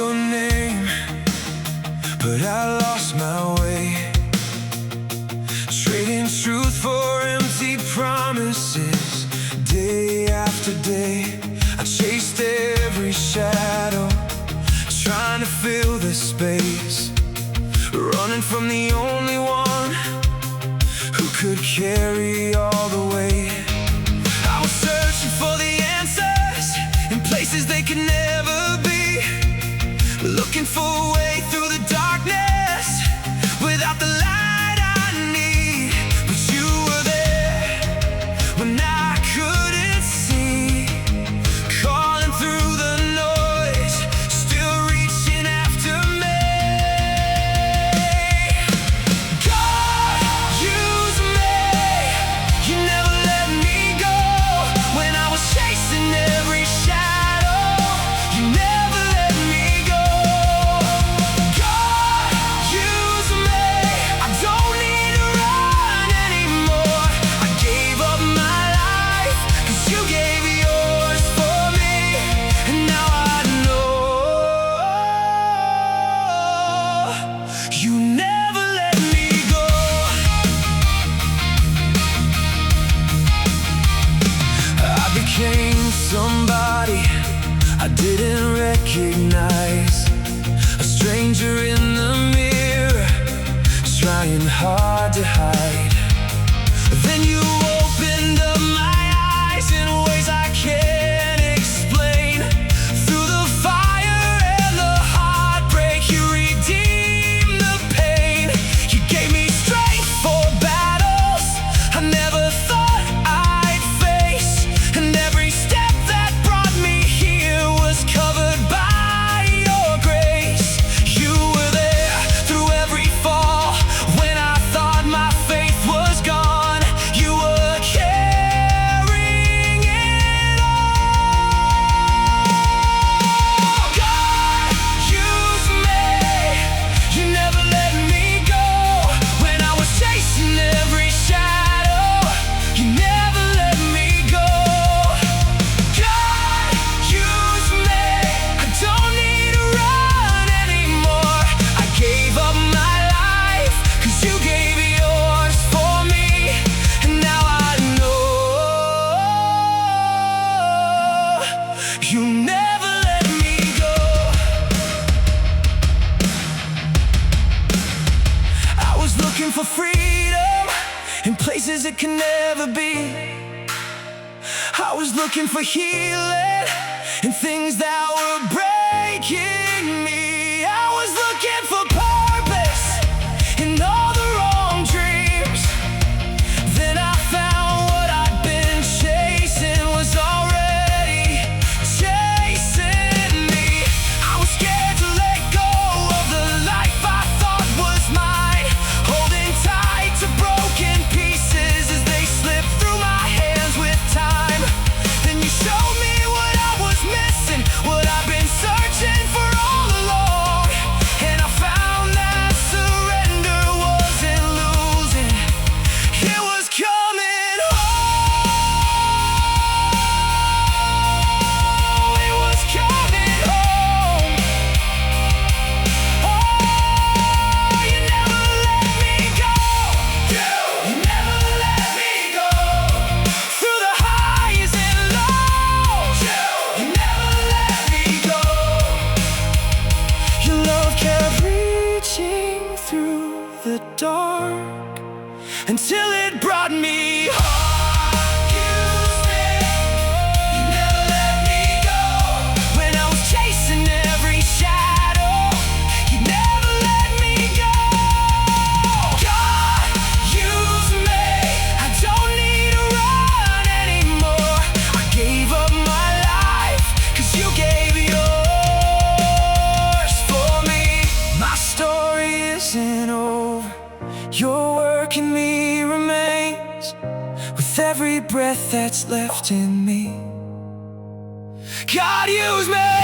your name, but I lost my way, trading truth for empty promises. Day after day, I chased every shadow, trying to fill the space, running from the only one who could carry all the weight. I was searching for the answers in places they could never be, looking for a way through the darkness without the light I need. But you were there when I couldn't see, calling through the noise, still reaching after me. God, use me. You never let me go when I was chasing every shadow. You never let me go. God, use me. I don't need to run anymore. I gave up my life 'cause you gave yours for me, and now I know you never let me go. I became somebody I didn't recognize, a stranger in the mirror, trying hard to hide. Then you opened up my eyes in ways I can't explain. Through the fire and the heartbreak, you redeemed the pain. You gave me strength for battles I never thought I'd face, and every step that brought me here was covered by your grace. You were there through every fall when I thought my faith was gone. You were carrying it all. God, use me. You never let me go when I was chasing every shadow. You never let me go. God, use me. I don't need to run anymore. I gave up my life 'cause you gave yours for me, and now I know you never let me go. I was looking for freedom in places it can never be. I was looking for healing in things that were breaking me. I was looking for purpose in all the wrong dreams. Then I found what I'd been chasing was already chasing me. I was scared to let go of the life I thought was mine, holding tight to broken pieces as they slipped through my hands with time. Then you showed me what I was missing, what I've been searching for all along, and I found that surrender wasn't losing, it was coming home. It was coming home. Oh, you never let me go. You never let me go. Through the highs and lows, you never let me go. Your love kept reaching through the dark until it brought me home. Use me. You never let me go when I was chasing every shadow. You never let me go. God, use me. I don't need to run anymore. I gave up my life 'cause you gave yours for me. My story isn't over. Your work in me remains, with every breath that's left in me. God, use me.